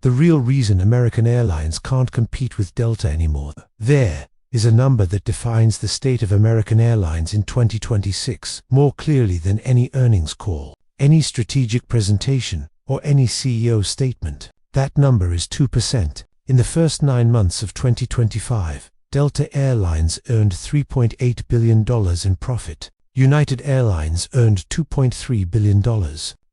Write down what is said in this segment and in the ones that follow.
the real reason American Airlines can't compete with Delta anymore. There is a number that defines the state of American Airlines in 2026 more clearly than any earnings call, any strategic presentation, or any CEO statement. That number is 2%. In the first 9 months of 2025, Delta Airlines earned $3.8 billion in profit. United Airlines earned $2.3 billion.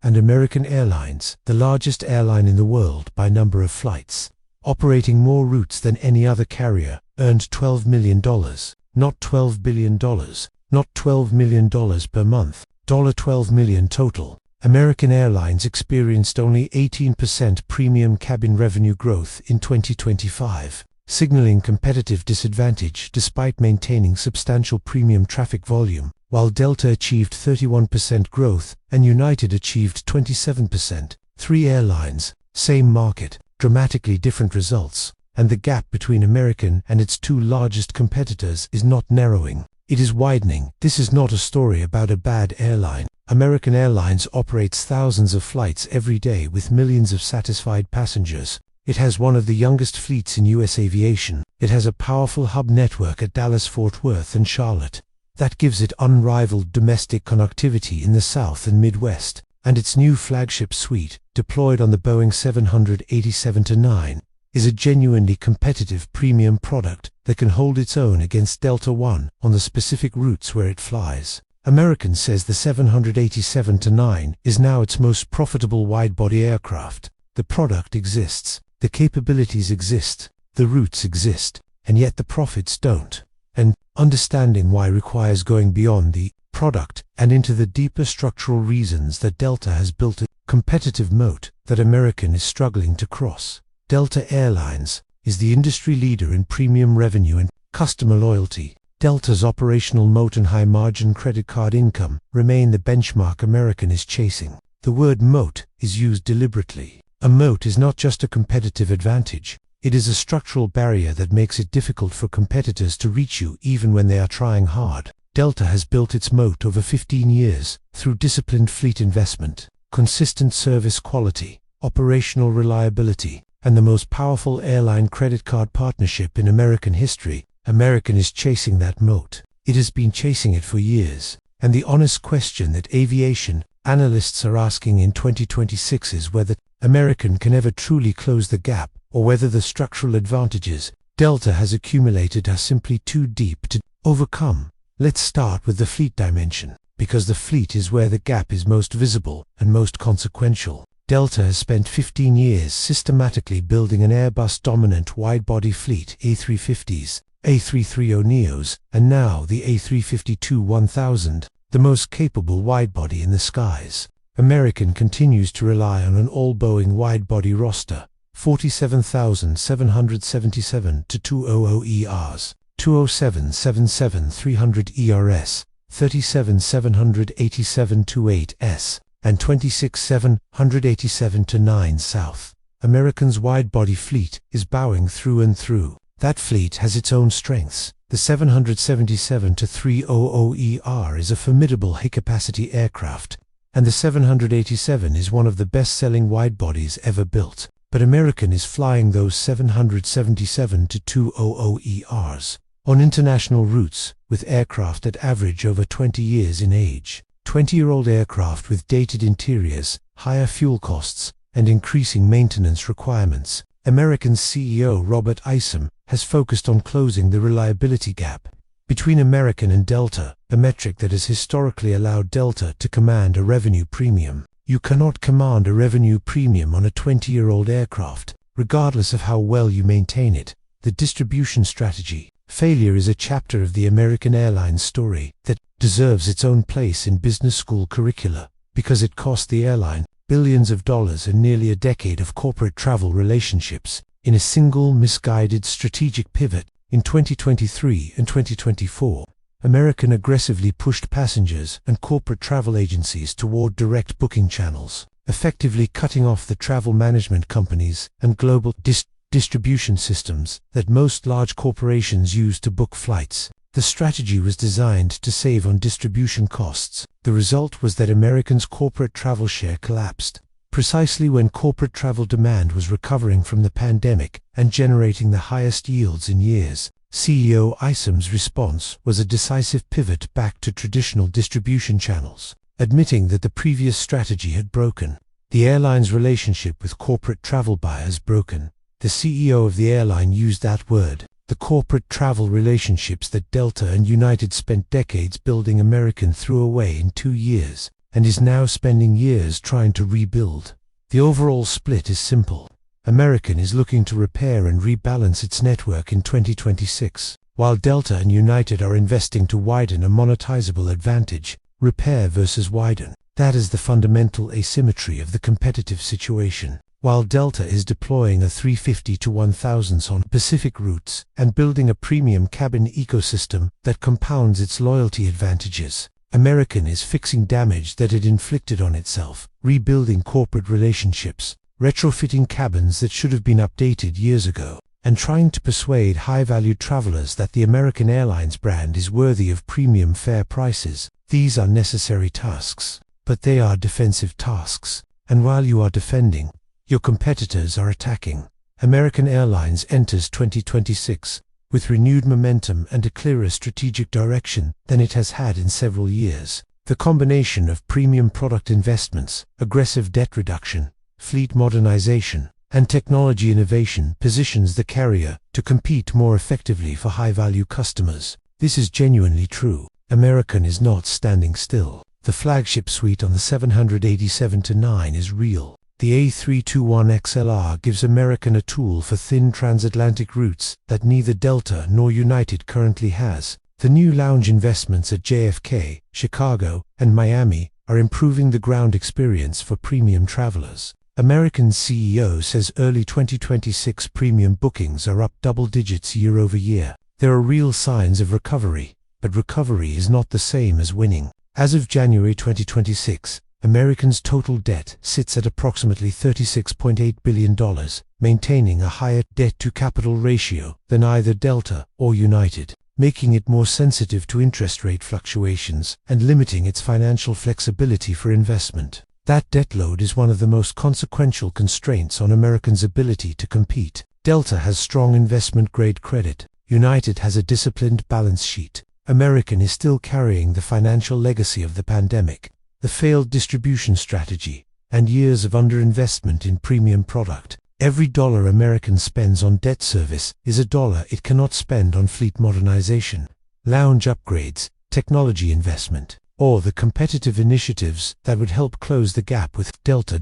And American Airlines, the largest airline in the world by number of flights, operating more routes than any other carrier, earned $12 million, not $12 billion, not $12 million per month, $12 million total. American Airlines experienced only 18% premium cabin revenue growth in 2025, signaling competitive disadvantage despite maintaining substantial premium traffic volume, while Delta achieved 31% growth and United achieved 27%. 3 airlines, same market, dramatically different results, and the gap between American and its 2 largest competitors is not narrowing, it is widening. This is not a story about a bad airline. American Airlines operates thousands of flights every day with millions of satisfied passengers. It has one of the youngest fleets in U.S. aviation. It has a powerful hub network at Dallas, Fort Worth, and Charlotte. That gives it unrivaled domestic connectivity in the South and Midwest, and its new flagship suite, deployed on the Boeing 787-9, is a genuinely competitive premium product that can hold its own against Delta One on the specific routes where it flies. American says the 787-9 is now its most profitable wide-body aircraft. The product exists, the capabilities exist, the routes exist, and yet the profits don't. And understanding why requires going beyond the product and into the deeper structural reasons that Delta has built a competitive moat that American is struggling to cross. Delta Airlines is the industry leader in premium revenue and customer loyalty. Delta's operational moat and high-margin credit card income remain the benchmark American is chasing. The word moat is used deliberately. A moat is not just a competitive advantage. It is a structural barrier that makes it difficult for competitors to reach you even when they are trying hard. Delta has built its moat over 15 years through disciplined fleet investment, consistent service quality, operational reliability, and the most powerful airline credit card partnership in American history. American is chasing that moat. It has been chasing it for years, and the honest question that aviation analysts are asking in 2026 is whether American can ever truly close the gap, or whether the structural advantages Delta has accumulated are simply too deep to overcome. Let's start with the fleet dimension, because the fleet is where the gap is most visible and most consequential. Delta has spent 15 years systematically building an Airbus-dominant wide-body fleet, A350s, A330neos, and now the A350-1000, the most capable widebody in the skies. American continues to rely on an all-Boeing widebody roster, 47,777 to 200 ERs, 207-77-300 ERS, 37-787-28S, and 26-787-9 South. American's widebody fleet is bowing through and through. That fleet has its own strengths. The 777-300 ER is a formidable high-capacity aircraft, and the 787 is one of the best-selling widebodies ever built. But American is flying those 777-200 ERs on international routes with aircraft that average over 20 years in age. 20-year-old aircraft with dated interiors, higher fuel costs, and increasing maintenance requirements. American's CEO Robert Isom has focused on closing the reliability gap between American and Delta, a metric that has historically allowed Delta to command a revenue premium. You cannot command a revenue premium on a 20-year-old aircraft, regardless of how well you maintain it. The distribution strategy failure is a chapter of the American Airlines story that deserves its own place in business school curricula, because it cost the airline billions of dollars and nearly a decade of corporate travel relationships in a single misguided strategic pivot. In 2023 and 2024, American aggressively pushed passengers and corporate travel agencies toward direct booking channels, effectively cutting off the travel management companies and global distribution systems that most large corporations use to book flights. The strategy was designed to save on distribution costs. The result was that American's corporate travel share collapsed. precisely when corporate travel demand was recovering from the pandemic and generating the highest yields in years. CEO Isom's response was a decisive pivot back to traditional distribution channels, admitting that the previous strategy had broken. The airline's relationship with corporate travel buyers broken. The CEO of the airline used that word. The corporate travel relationships that Delta and United spent decades building, American threw away in 2 years, and is now spending years trying to rebuild. The overall split is simple. American is looking to repair and rebalance its network in 2026, while Delta and United are investing to widen a monetizable advantage, repair versus widen. That is the fundamental asymmetry of the competitive situation. While Delta is deploying a 350 to 1000s on Pacific routes and building a premium cabin ecosystem that compounds its loyalty advantages, American is fixing damage that it inflicted on itself, rebuilding corporate relationships, retrofitting cabins that should have been updated years ago, and trying to persuade high-value travelers that the American Airlines brand is worthy of premium fare prices. These are necessary tasks, but they are defensive tasks, and while you are defending, your competitors are attacking. American Airlines enters 2026 with renewed momentum and a clearer strategic direction than it has had in several years. The combination of premium product investments, aggressive debt reduction, fleet modernization, and technology innovation positions the carrier to compete more effectively for high-value customers. This is genuinely true. American is not standing still. The flagship suite on the 787-9 is real. The A321XLR gives American a tool for thin transatlantic routes that neither Delta nor United currently has. The new lounge investments at JFK, Chicago, and Miami are improving the ground experience for premium travelers. American's CEO says early 2026 premium bookings are up double digits year over year. There are real signs of recovery, but recovery is not the same as winning. As of January 2026, American's total debt sits at approximately $36.8 billion, maintaining a higher debt-to-capital ratio than either Delta or United, making it more sensitive to interest rate fluctuations and limiting its financial flexibility for investment. That debt load is one of the most consequential constraints on American's ability to compete. Delta has strong investment-grade credit. United has a disciplined balance sheet. American is still carrying the financial legacy of the pandemic, the failed distribution strategy, and years of underinvestment in premium product. Every dollar American spends on debt service is a dollar it cannot spend on fleet modernization, lounge upgrades, technology investment, or the competitive initiatives that would help close the gap with Delta.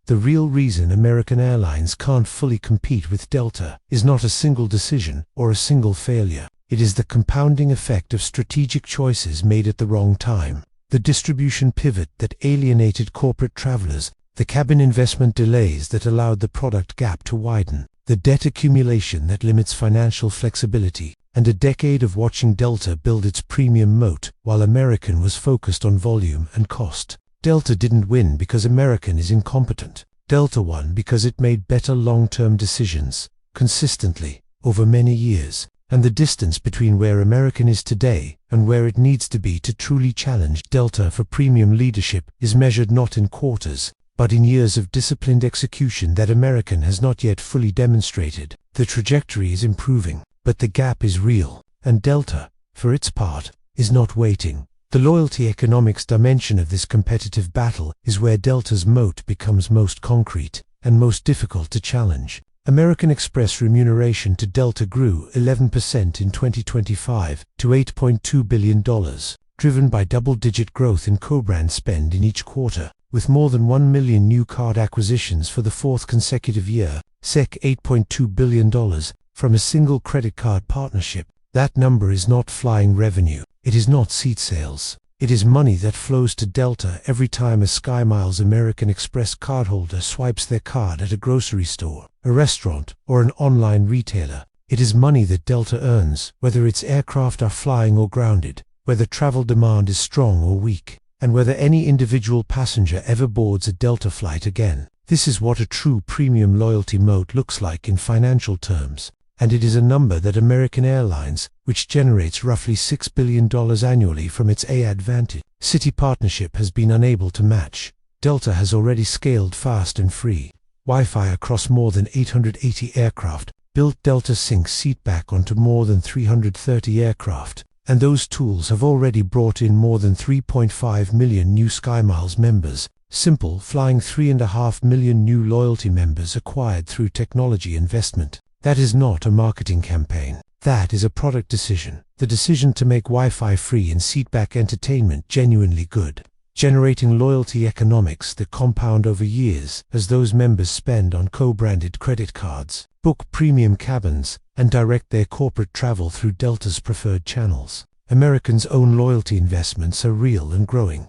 The real reason American Airlines can't fully compete with Delta is not a single decision or a single failure. It is the compounding effect of strategic choices made at the wrong time. The distribution pivot that alienated corporate travelers, the cabin investment delays that allowed the product gap to widen, the debt accumulation that limits financial flexibility, and a decade of watching Delta build its premium moat while American was focused on volume and cost. Delta didn't win because American is incompetent. Delta won because it made better long-term decisions, consistently, over many years. And the distance between where American is today and where it needs to be to truly challenge Delta for premium leadership is measured not in quarters, but in years of disciplined execution that American has not yet fully demonstrated. The trajectory is improving, but the gap is real, and Delta, for its part, is not waiting. The loyalty economics dimension of this competitive battle is where Delta's moat becomes most concrete and most difficult to challenge. American Express remuneration to Delta grew 11% in 2025 to $8.2 billion, driven by double-digit growth in co-brand spend in each quarter, with more than 1 million new card acquisitions for the fourth consecutive year, $8.2 billion, from a single credit card partnership. That number is not flying revenue. It is not seat sales. It is money that flows to Delta every time a SkyMiles American Express cardholder swipes their card at a grocery store, a restaurant, or an online retailer. It is money that Delta earns, whether its aircraft are flying or grounded, whether travel demand is strong or weak, and whether any individual passenger ever boards a Delta flight again. This is what a true premium loyalty moat looks like in financial terms. And it is a number that American Airlines, which generates roughly $6 billion annually from its AAdvantage City partnership, has been unable to match. Delta has already scaled fast and free Wi-Fi across more than 880 aircraft, built Delta Sync seatback onto more than 330 aircraft, and those tools have already brought in more than 3.5 million new SkyMiles members. Simple, flying 3.5 million new loyalty members acquired through technology investment. That is not a marketing campaign. That is a product decision. The decision to make Wi-Fi free and seatback entertainment genuinely good, generating loyalty economics that compound over years as those members spend on co-branded credit cards, book premium cabins, and direct their corporate travel through Delta's preferred channels. Americans' own loyalty investments are real and growing.